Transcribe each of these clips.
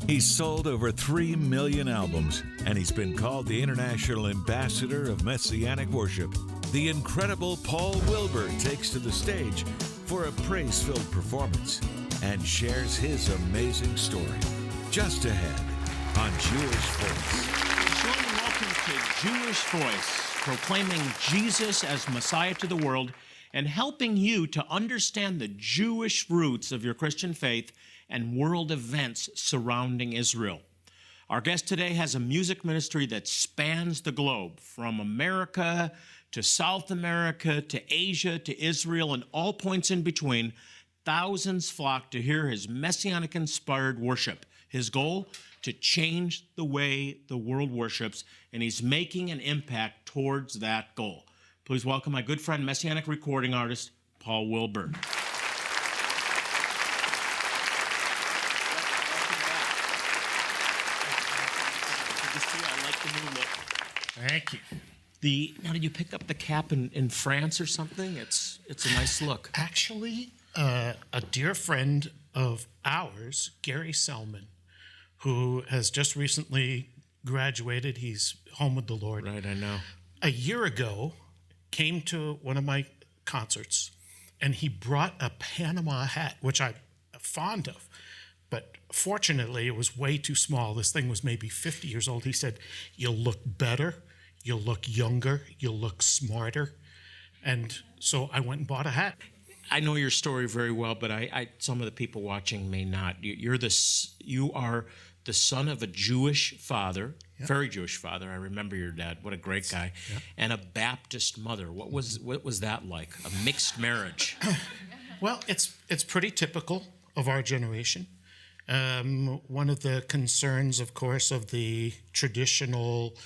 He's sold over 3 million albums, and he's been called the International Ambassador of Messianic Worship. The incredible Paul Wilbur takes to the stage for a praise-filled performance and shares his amazing story. Just ahead on Jewish Voice. Welcome to Jewish Voice, proclaiming Jesus as Messiah to the world and helping you to understand the Jewish roots of your Christian faith and world events surrounding Israel. Our guest today has a music ministry that spans the globe, from America to South America to Asia to Israel and all points in between. Thousands flock to hear his Messianic-inspired worship. His goal? To change the way the world worships, and he's making an impact towards that goal. Please welcome my good friend, Messianic recording artist, Paul Wilbur. Thank you. Now, did you pick up the cap in France or something? It's a nice look. Actually, a dear friend of ours, Gary Selman, who has just recently graduated, he's home with the Lord. Right, I know. A year ago, came to one of my concerts, and he brought a Panama hat, which I'm fond of. But fortunately, it was way too small. This thing was maybe 50 years old. He said, "You'll look better, you'll look younger, you'll look smarter." And so I went and bought a hat. I know your story very well, but some of the people watching may not. You are the son of a Jewish father, very Jewish father. I remember your dad. What a great guy. Yeah. And a Baptist mother. What was that like? A mixed marriage? Well, it's pretty typical of our generation. One of the concerns, of course, of the traditional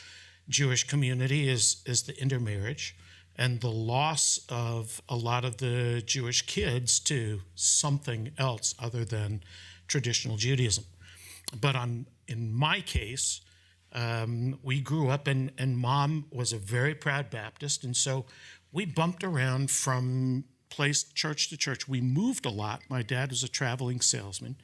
Jewish community is the intermarriage and the loss of a lot of the Jewish kids to something else other than traditional Judaism. But in my case, we grew up, and Mom was a very proud Baptist, and so we bumped around from church to church. We moved a lot. My dad was a traveling salesman.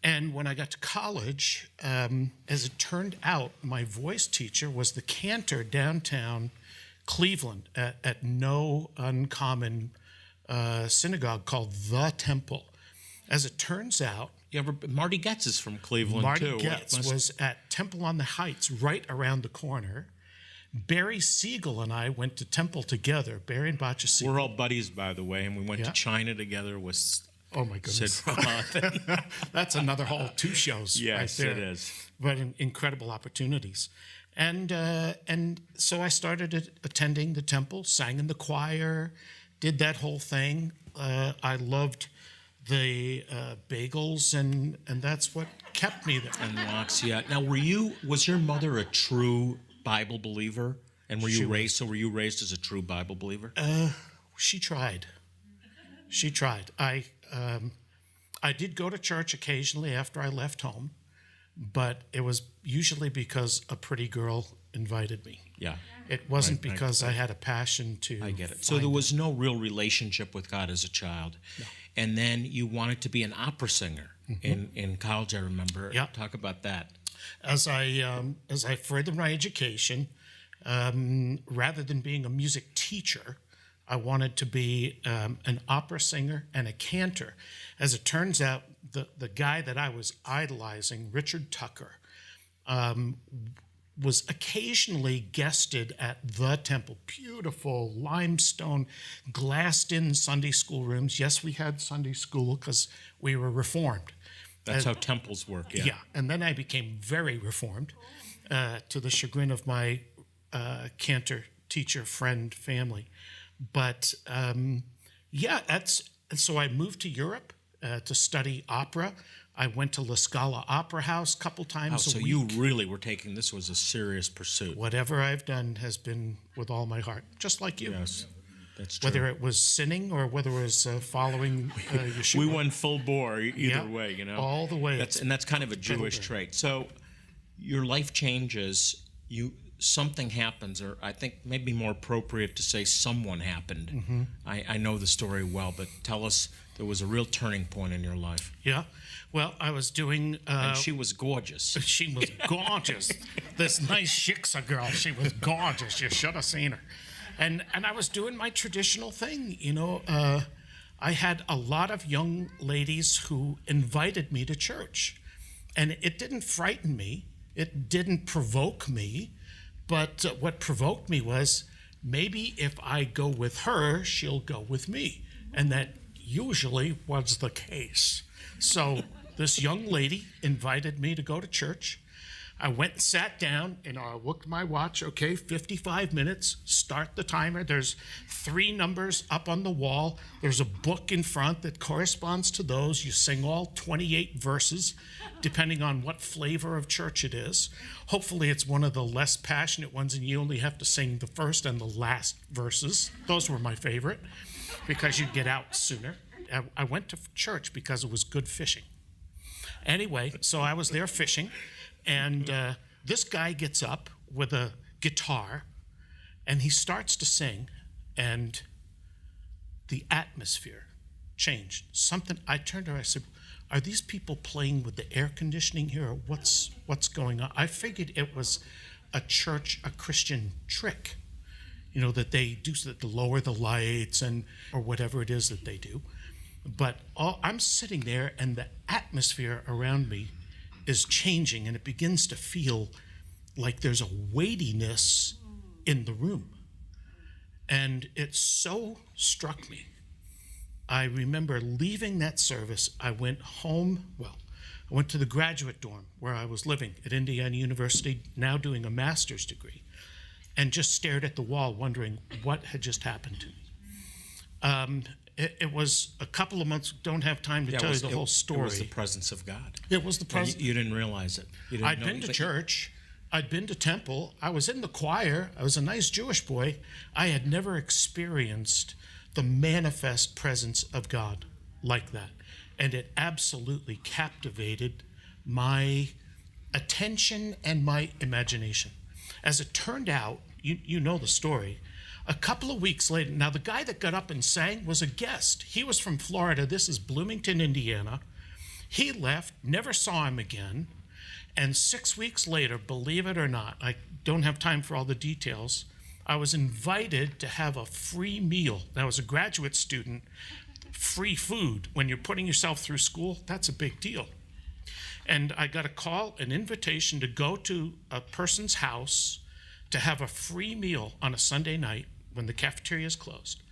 And when I got to college, as it turned out, my voice teacher was the cantor downtown Cleveland at no uncommon synagogue called The Temple. As it turns out, Marty Getz is from Cleveland, too. Marty Getz was at Temple on the Heights, right around the corner. Barry Siegel and I went to Temple together, Barry and Batya Siegel. We're all buddies, by the way, and we went to China together with... Oh, my goodness. Sid Roth. That's another whole 2 shows yes, right there. It is. But incredible opportunities. And so I started attending the temple, sang in the choir, did that whole thing. I loved the bagels, and that's what kept me there. And lox, yeah. Now, was your mother a true Bible believer? And were you raised as a true Bible believer? She tried. She tried. I did go to church occasionally after I left home, but it was usually because a pretty girl invited me. Yeah. It wasn't because I had a passion to. I get it. So there was no real relationship with God as a child. No. And then you wanted to be an opera singer in college, I remember. Yeah. Talk about that. As I furthered my education, rather than being a music teacher, I wanted to be an opera singer and a cantor. As it turns out, the guy that I was idolizing, Richard Tucker, was occasionally guested at the temple. Beautiful limestone, glassed-in Sunday school rooms. Yes, we had Sunday school because we were Reformed. That's how temples work, yeah. Yeah, and then I became very Reformed to the chagrin of my cantor, teacher, friend, family. But so I moved to Europe to study opera. I went to La Scala Opera House a couple times a week. So you really were taking this was a serious pursuit. Whatever I've done has been with all my heart, just like you. Yes, that's true. Whether it was sinning or whether it was following Yeshua. We went full bore either way, you know. All the way. That's kind of a Jewish trait. So your life changes. Something happens, or I think maybe more appropriate to say someone happened. I know the story well, but tell us There was a real turning point in your life. Yeah. Well, I was doing. And she was gorgeous. She was gorgeous. This nice Shiksa girl. She was gorgeous. You should have seen her. And I was doing my traditional thing. I had a lot of young ladies who invited me to church. And it didn't frighten me. It didn't provoke me. But what provoked me was maybe if I go with her, she'll go with me. And that usually was the case. So this young lady invited me to go to church. I went and sat down, and I looked at my watch. Okay, 55 minutes, start the timer. There's 3 numbers up on the wall. There's a book in front that corresponds to those. You sing all 28 verses, depending on what flavor of church it is. Hopefully it's one of the less passionate ones, and you only have to sing the first and the last verses. Those were my favorite, because you'd get out sooner. I went to church because it was good fishing. Anyway, so I was there fishing, and this guy gets up with a guitar, and he starts to sing, and the atmosphere changed. I turned to her, I said, are these people playing with the air conditioning here, or what's going on? I figured it was a Christian trick, that they do to lower the lights or whatever it is that they do. But I'm sitting there, and the atmosphere around me is changing, and it begins to feel like there's a weightiness in the room. And it so struck me. I remember leaving that service. I went home. I went to the graduate dorm where I was living at Indiana University, now doing a master's degree, and just stared at the wall, wondering what had just happened to me. It was a couple of months. Don't have time to tell you the whole story. It was the presence of God. It was the presence. You didn't realize it. I'd been to church. I'd been to temple. I was in the choir. I was a nice Jewish boy. I had never experienced the manifest presence of God like that. And it absolutely captivated my attention and my imagination. As it turned out, you know the story. A couple of weeks later, now the guy that got up and sang was a guest. He was from Florida. This is Bloomington, Indiana. He left, never saw him again. And 6 weeks later, believe it or not, I don't have time for all the details, I was invited to have a free meal. Now, as a graduate student, free food, when you're putting yourself through school, that's a big deal. And I got a call, an invitation to go to a person's house to have a free meal on a Sunday night when the cafeteria is closed.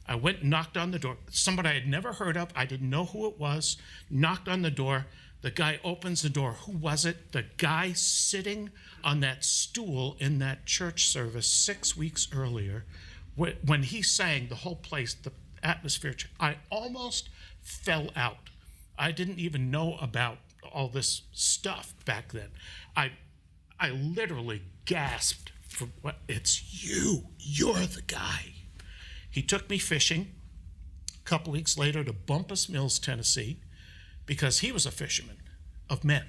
I went and knocked on the door. Somebody I had never heard of, I didn't know who it was, knocked on the door. The guy opens the door. Who was it? The guy sitting on that stool in that church service 6 weeks earlier. When he sang, the whole place, the atmosphere, I almost fell out. I didn't even know about all this stuff back then. I literally gasped for what? It's you. You're the guy. He took me fishing a couple weeks later to Bumpus Mills, Tennessee, because he was a fisherman of men.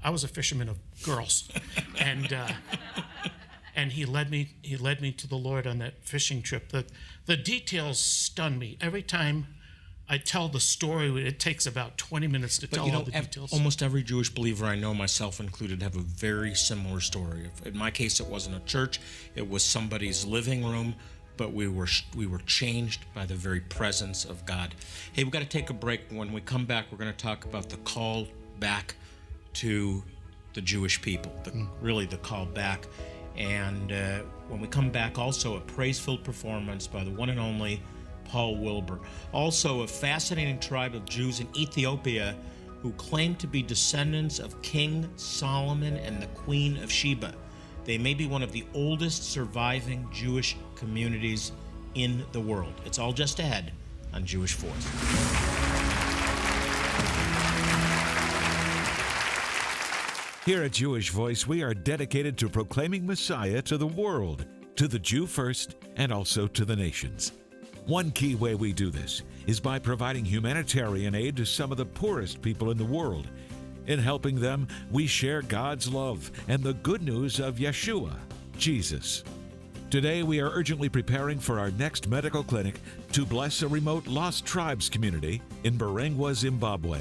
I was a fisherman of girls. And he led me to the Lord on that fishing trip. The details stun me. Every time I tell the story, it takes about 20 minutes to tell all the details. Almost every Jewish believer I know, myself included, have a very similar story. In my case, it wasn't a church. It was somebody's living room, but we were changed by the very presence of God. Hey, we've got to take a break. When we come back, we're going to talk about the call back to the Jewish people, really the call back. And when we come back, also a praise-filled performance by the one and only Paul Wilbur. Also, a fascinating tribe of Jews in Ethiopia who claim to be descendants of King Solomon and the Queen of Sheba. They may be one of the oldest surviving Jewish communities in the world. It's all just ahead on Jewish Voice. Here at Jewish Voice, we are dedicated to proclaiming Messiah to the world, to the Jew first, and also to the nations. One key way we do this is by providing humanitarian aid to some of the poorest people in the world. In helping them, we share God's love and the good news of Yeshua, Jesus. Today, we are urgently preparing for our next medical clinic to bless a remote lost tribes community in Barangwa, Zimbabwe.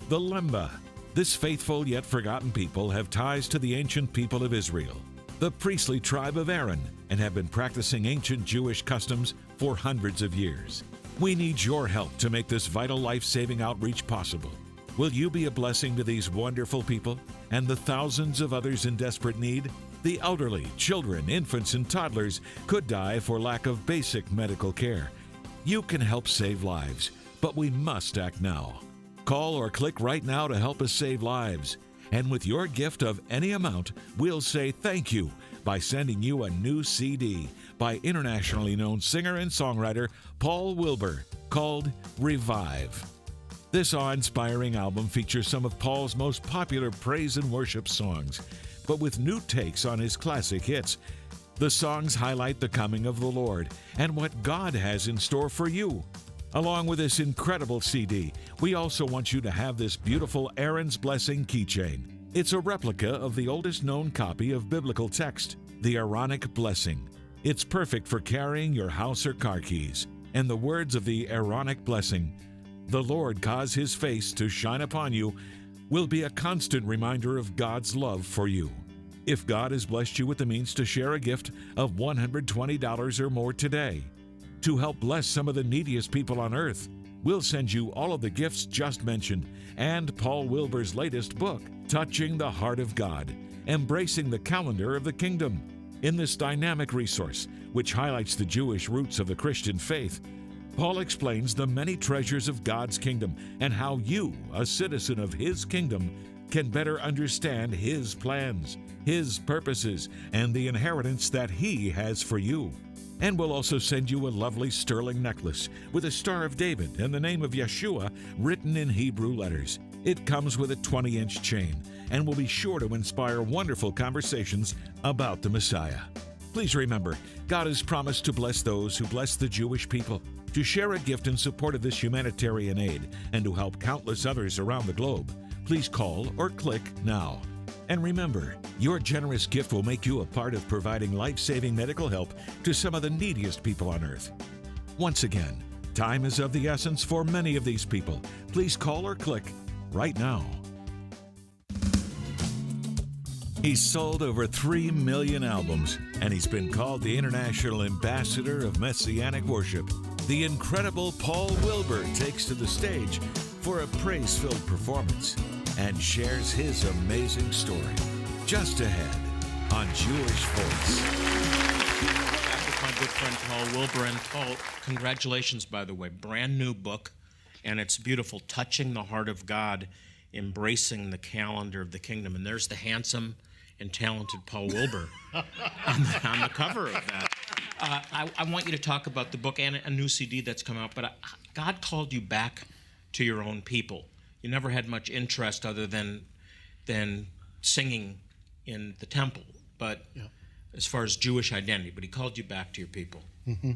The Lemba. This faithful yet forgotten people have ties to the ancient people of Israel, the priestly tribe of Aaron, and have been practicing ancient Jewish customs for hundreds of years. We need your help to make this vital life-saving outreach possible. Will you be a blessing to these wonderful people and the thousands of others in desperate need? The elderly, children, infants, and toddlers could die for lack of basic medical care. You can help save lives, but we must act now. Call or click right now to help us save lives. And with your gift of any amount, we'll say thank you by sending you a new CD by internationally known singer and songwriter Paul Wilbur called Revive. This awe-inspiring album features some of Paul's most popular praise and worship songs, but with new takes on his classic hits. The songs highlight the coming of the Lord and what God has in store for you. Along with this incredible CD, we also want you to have this beautiful Aaron's Blessing keychain. It's a replica of the oldest known copy of biblical text, the Aaronic Blessing. It's perfect for carrying your house or car keys. And the words of the Aaronic Blessing, "The Lord cause his face to shine upon you," will be a constant reminder of God's love for you. If God has blessed you with the means to share a gift of $120 or more today, to help bless some of the neediest people on earth, we'll send you all of the gifts just mentioned and Paul Wilbur's latest book, Touching the Heart of God, Embracing the Calendar of the Kingdom. In this dynamic resource, which highlights the Jewish roots of the Christian faith, Paul explains the many treasures of God's kingdom and how you, a citizen of his kingdom, can better understand his plans, his purposes, and the inheritance that he has for you. And we'll also send you a lovely sterling necklace with a Star of David and the name of Yeshua written in Hebrew letters. It comes with a 20-inch chain and will be sure to inspire wonderful conversations about the Messiah. Please remember, God has promised to bless those who bless the Jewish people. To share a gift in support of this humanitarian aid and to help countless others around the globe, please call or click now. And remember, your generous gift will make you a part of providing life-saving medical help to some of the neediest people on earth. Once again, time is of the essence for many of these people. Please call or click right now. He's sold over 3 million albums, and he's been called the International Ambassador of Messianic Worship. The incredible Paul Wilbur takes to the stage for a praise-filled performance and shares his amazing story. Just ahead on Jewish Voice. Back with my good friend Paul Wilbur. And Paul, congratulations, by the way. Brand new book, and it's beautiful. Touching the Heart of God, Embracing the Calendar of the Kingdom. And there's the handsome and talented Paul Wilbur on the cover of that. I want you to talk about the book and a new CD that's come out, but God called you back to your own people. You never had much interest other than singing in the temple, but as far as Jewish identity, but he called you back to your people. Mm-hmm.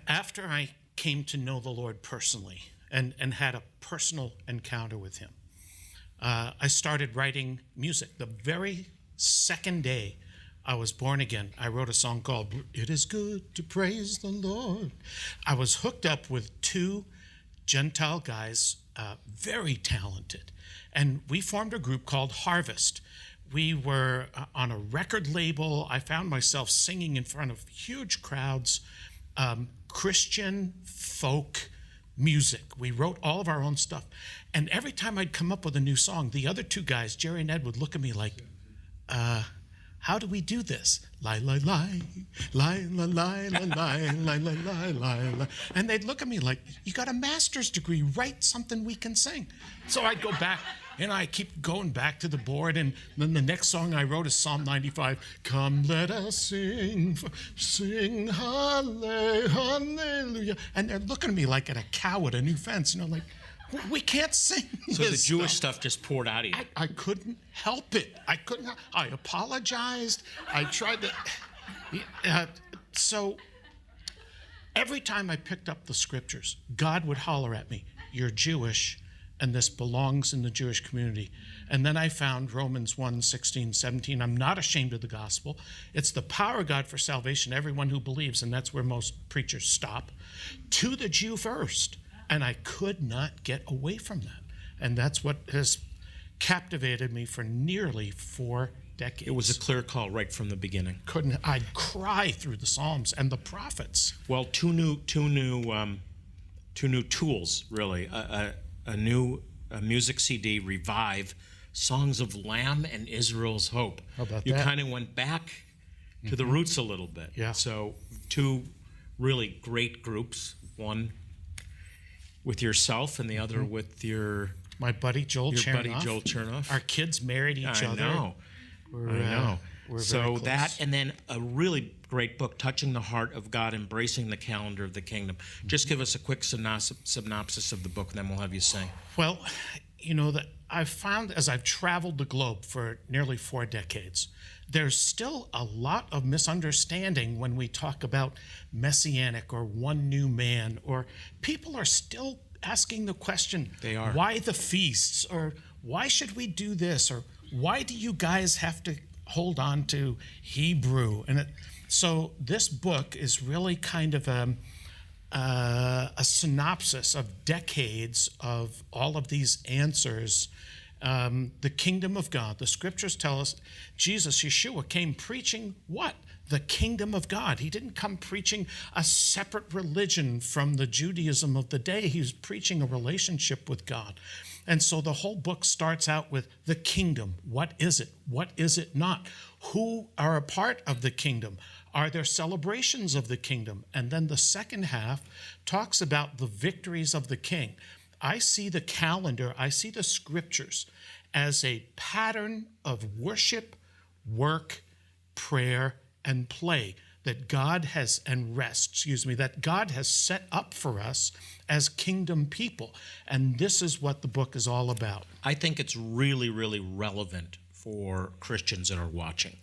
After I came to know the Lord personally and had a personal encounter with him, I started writing music. The very second day I was born again, I wrote a song called "It Is Good to Praise the Lord." I was hooked up with two Gentile guys, very talented, and we formed a group called Harvest. We were on a record label. I found myself singing in front of huge crowds, Christian folk music. We wrote all of our own stuff. And every time I'd come up with a new song, the other two guys, Jerry and Ed, would look at me like, how do we do this? Lie, lie, lie, lie, lie, lie, lie, lie, lie, lie, lie, lie. And they'd look at me like, you got a master's degree, write something we can sing. So I'd go back, and I keep going back to the board, and then the next song I wrote is Psalm 95. Come, let us sing, sing, hallelujah. And they're looking at me like at a cow at a new fence, like, we can't sing So the Jewish stuff just poured out of you. I couldn't help it. I apologized. I tried to. So every time I picked up the scriptures, God would holler at me, "You're Jewish. and this belongs in the Jewish community. And then I found Romans 1:16-17. I'm not ashamed of the gospel. It's the power of God for salvation, everyone who believes, and that's where most preachers stop. To the Jew first. And I could not get away from that. And that's what has captivated me for nearly 4 decades. It was a clear call right from the beginning. I'd cry through the Psalms and the prophets. Well, two new tools, really. A new music CD, Revive, Songs of Lamb and Israel's Hope. How about you that? kind of went back to the roots a little bit. Yeah. So 2 really great groups, one with yourself and the other with My buddy Joel Chernoff. Chernoff. Our kids married each other. I know. We're very So close. that, and then a really great book, Touching the Heart of God, Embracing the Calendar of the Kingdom. Just give us a quick synopsis of the book, and then we'll have you sing. Well, you know, that I've found as I've traveled the globe for nearly 4 decades, there's still a lot of misunderstanding when we talk about messianic or one new man, or people are still asking the question, They are. why the feasts, or why should we do this, or why do you guys have to hold on to Hebrew? And so this book is really kind of a synopsis of decades of all of these answers. The kingdom of God. The scriptures tell us Jesus, Yeshua, came preaching what? The kingdom of God. He didn't come preaching a separate religion from the Judaism of the day. He was preaching a relationship with God. And so the whole book starts out with the kingdom. What is it? What is it not? Who are a part of the kingdom? Are there celebrations of the kingdom? And then the second half talks about the victories of the king. I see the calendar, I see the scriptures as a pattern of worship, work, prayer, and play that God has, and rest, that God has set up for us as kingdom people. And this is what the book is all about. I think it's really, really relevant for Christians that are watching.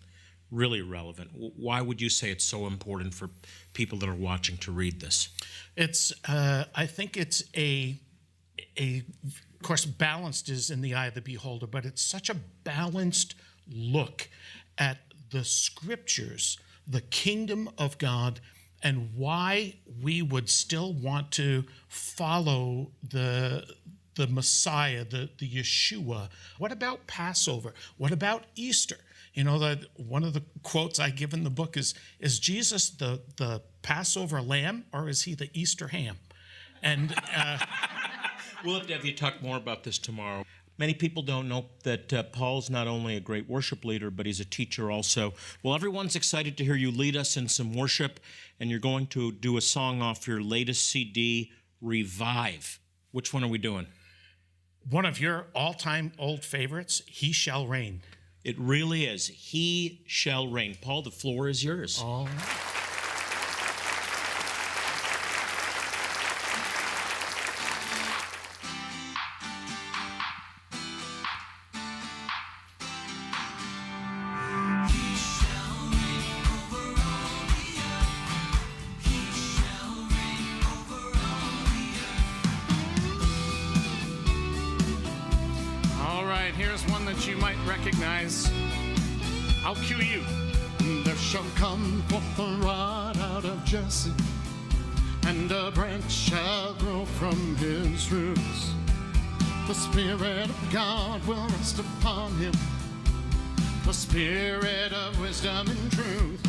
Really relevant. Why would you say it's so important for people that are watching to read this? I think it's of course, balanced is in the eye of the beholder, but it's such a balanced look at the scriptures, the kingdom of God, and why we would still want to follow the Messiah, the Yeshua. What about Passover? What about Easter? You know, that one of the quotes I give in the book is Jesus the Passover lamb, or is he the Easter ham? And We'll have to have you talk more about this tomorrow. Many people don't know that Paul's not only a great worship leader, but he's a teacher also. Well, everyone's excited to hear you lead us in some worship, and you're going to do a song off your latest CD, Revive. Which one are we doing? one of your all-time old favorites, He Shall Reign. It really is. He shall reign. Paul, the floor is yours. All right. Here's one that you might recognize. I'll cue you. There shall come forth a rod out of Jesse, and a branch shall grow from his roots. The Spirit of God will rest upon him, the Spirit of wisdom and truth.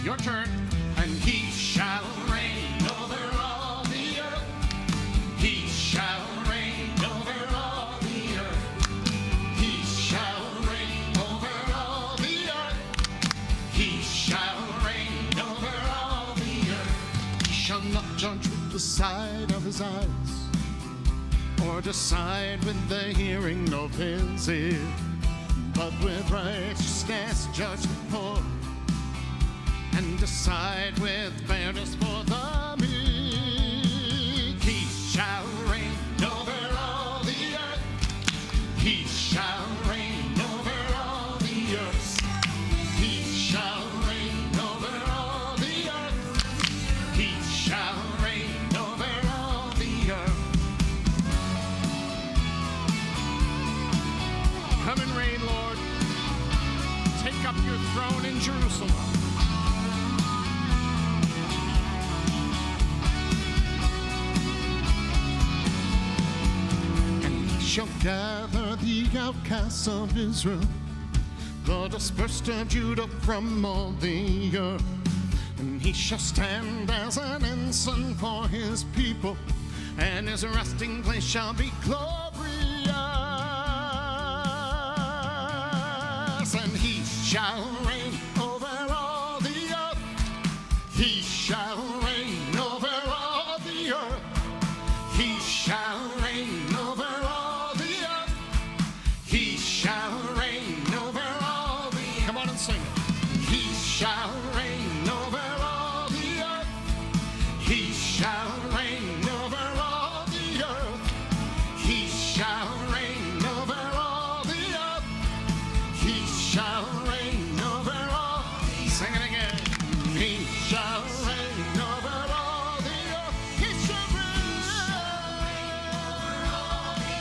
Your turn. And he shall reign over all the earth. He shall reign over all the earth. He shall reign over all the earth. He shall reign over all the earth. He shall not judge with the sight of his eyes, or decide with the hearing of his ear, but with righteousness judge the poor, and decide with fairness for the meek. He shall reign over all the earth. He shall reign over all the earth. He shall reign over all the earth. He shall reign over all the earth. Come and reign, Lord. Take up your throne in Jerusalem. And he shall gather the outcasts of Israel, the dispersed of Judah from all the earth. And he shall stand as an ensign for his people, and his resting place shall be glorious. And he shall reign over all the earth. He shall reign over all the earth. He shall reign over all the earth. He shall reign over all the earth. Come on and sing it. He shall reign over all the earth. He shall reign over all the earth. He shall reign over all the earth. He shall reign over all. Sing it again. He shall reign over all the earth. He shall reign over all the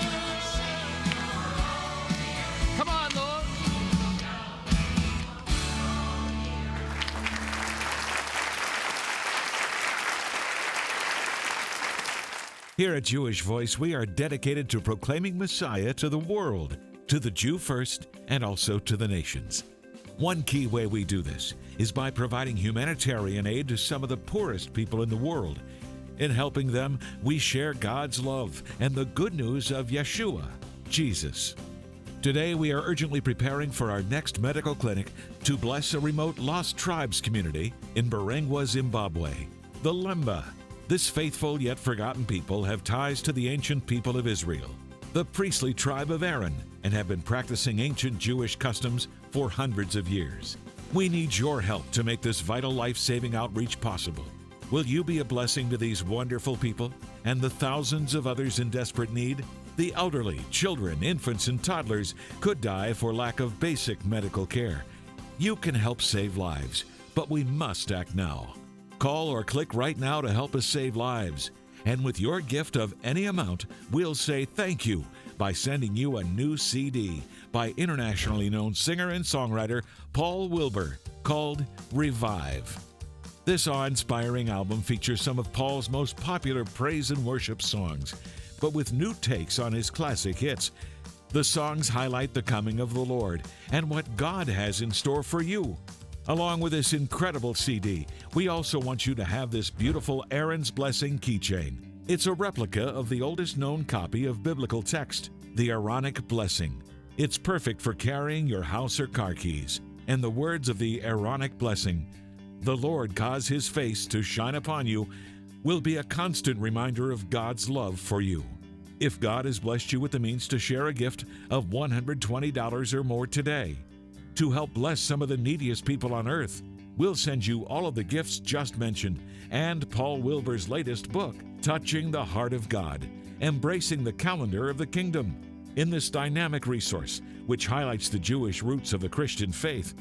earth. Come on, Lord. Here at Jewish Voice, we are dedicated to proclaiming Messiah to the world, to the Jew first, and also to the nations. One key way we do this is by providing humanitarian aid to some of the poorest people in the world. In helping them, we share God's love and the good news of Yeshua, Jesus. Today, we are urgently preparing for our next medical clinic to bless a remote Lost Tribes community in Barangwa, Zimbabwe, the Lemba. This faithful yet forgotten people have ties to the ancient people of Israel, the priestly tribe of Aaron, and have been practicing ancient Jewish customs for hundreds of years. We need your help to make this vital life-saving outreach possible. Will you be a blessing to these wonderful people and the thousands of others in desperate need? The elderly, children, infants, and toddlers could die for lack of basic medical care. You can help save lives, but we must act now. Call or click right now to help us save lives. And with your gift of any amount, we'll say thank you by sending you a new CD by internationally known singer and songwriter Paul Wilbur called Revive. This awe-inspiring album features some of Paul's most popular praise and worship songs, but with new takes on his classic hits. The songs highlight the coming of the Lord and what God has in store for you. Along with this incredible CD, we also want you to have this beautiful Aaron's Blessing keychain. It's a replica of the oldest known copy of biblical text, the Aaronic Blessing. It's perfect for carrying your house or car keys. And the words of the Aaronic Blessing, "The Lord cause his face to shine upon you," will be a constant reminder of God's love for you. If God has blessed you with the means to share a gift of $120 or more today, to help bless some of the neediest people on earth, we'll send you all of the gifts just mentioned and Paul Wilbur's latest book, Touching the Heart of God, Embracing the Calendar of the Kingdom. In this dynamic resource, which highlights the Jewish roots of the Christian faith,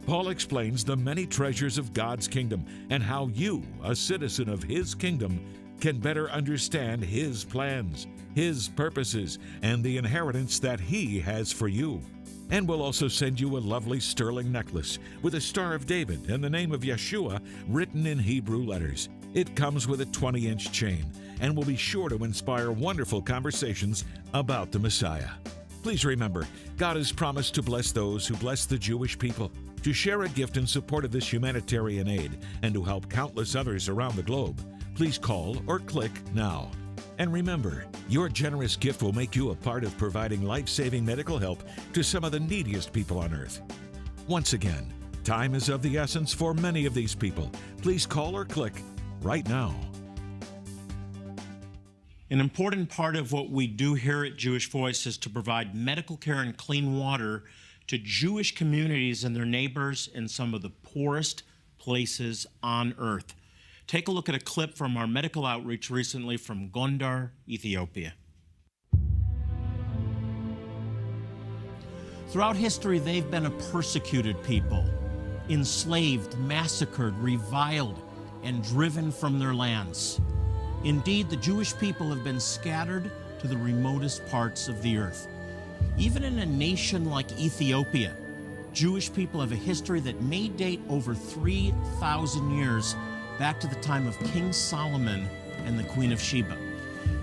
Paul explains the many treasures of God's kingdom and how you, a citizen of his kingdom, can better understand his plans, his purposes, and the inheritance that he has for you. And we'll also send you a lovely sterling necklace with a Star of David and the name of Yeshua written in Hebrew letters. It comes with a 20-inch chain and will be sure to inspire wonderful conversations about the Messiah. Please remember, God has promised to bless those who bless the Jewish people. To share a gift in support of this humanitarian aid and to help countless others around the globe, please call or click now. And remember, your generous gift will make you a part of providing life-saving medical help to some of the neediest people on earth. Once again, time is of the essence for many of these people. Please call or click right now. An important part of what we do here at Jewish Voice is to provide medical care and clean water to Jewish communities and their neighbors in some of the poorest places on earth. Take a look at a clip from our medical outreach recently from Gondar, Ethiopia. Throughout history, they've been a persecuted people, enslaved, massacred, reviled, and driven from their lands. Indeed, the Jewish people have been scattered to the remotest parts of the earth. Even in a nation like Ethiopia, Jewish people have a history that may date over 3,000 years back to the time of King Solomon and the Queen of Sheba.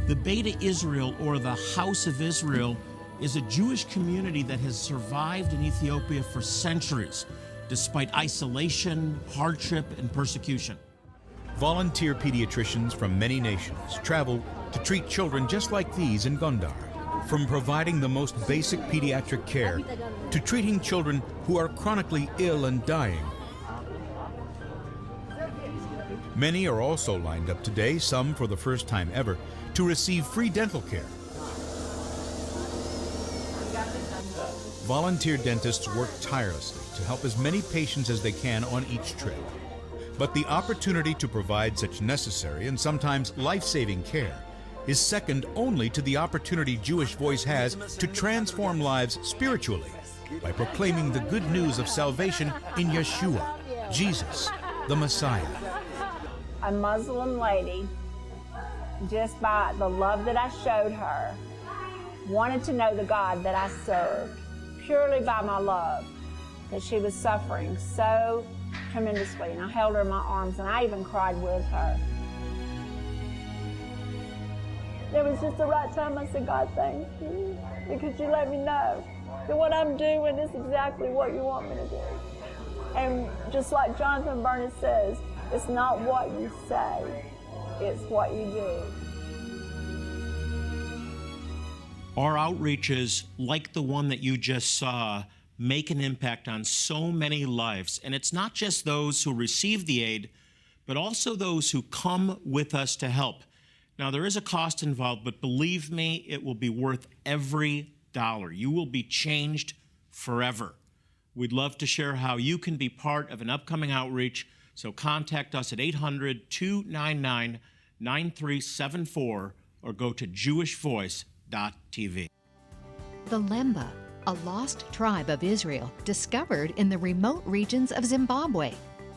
The Beta Israel, or the House of Israel, is a Jewish community that has survived in Ethiopia for centuries, despite isolation, hardship, and persecution. Volunteer pediatricians from many nations travel to treat children just like these in Gondar. From providing the most basic pediatric care to treating children who are chronically ill and dying. Many are also lined up today, some for the first time ever, to receive free dental care. Volunteer dentists work tirelessly to help as many patients as they can on each trip. But the opportunity to provide such necessary and sometimes life-saving care is second only to the opportunity Jewish Voice has to transform lives spiritually by proclaiming the good news of salvation in Yeshua, Jesus, the Messiah. A Muslim lady, just by the love that I showed her, wanted to know the God that I served, purely by my love, that she was suffering so tremendously. And I held her in my arms, and I even cried with her. It was just the right time. I said, God, thank you, because you let me know that what I'm doing is exactly what you want me to do. And just like Jonathan Burnett says, it's not what you say, it's what you do. Our outreaches, like the one that you just saw, make an impact on so many lives. And it's not just those who receive the aid, but also those who come with us to help. Now, there is a cost involved, but believe me, it will be worth every dollar. You will be changed forever. We'd love to share how you can be part of an upcoming outreach, so contact us at 800-299-9374 or go to jewishvoice.tv. The Lemba, a lost tribe of Israel discovered in the remote regions of Zimbabwe.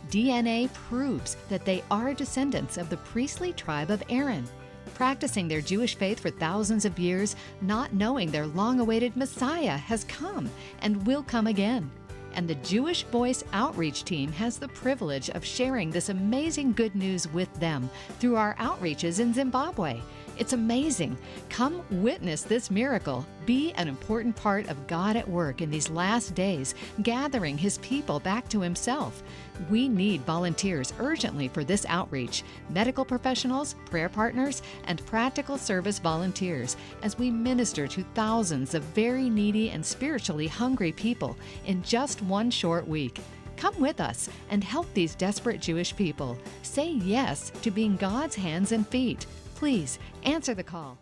DNA proves that they are descendants of the priestly tribe of Aaron, practicing their Jewish faith for thousands of years, not knowing their long-awaited Messiah has come and will come again. And the Jewish Voice Outreach Team has the privilege of sharing this amazing good news with them through our outreaches in Zimbabwe. It's amazing. Come witness this miracle. Be an important part of God at work in these last days, gathering His people back to Himself. We need volunteers urgently for this outreach, medical professionals, prayer partners, and practical service volunteers as we minister to thousands of very needy and spiritually hungry people in just one short week. Come with us and help these desperate Jewish people. Say yes to being God's hands and feet. Please answer the call.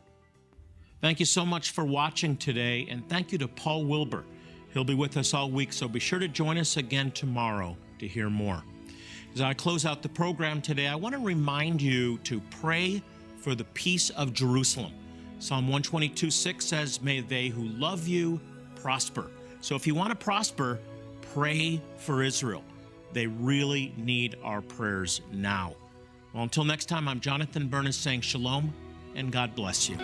Thank you so much for watching today, and thank you to Paul Wilbur. He'll be with us all week, so be sure to join us again tomorrow to hear more. As I close out the program today, I want to remind you to pray for the peace of Jerusalem. Psalm 122:6 says, "May they who love you prosper." So if you want to prosper, pray for Israel. They really need our prayers now. Well, until next time, I'm Jonathan Burnett saying shalom and God bless you.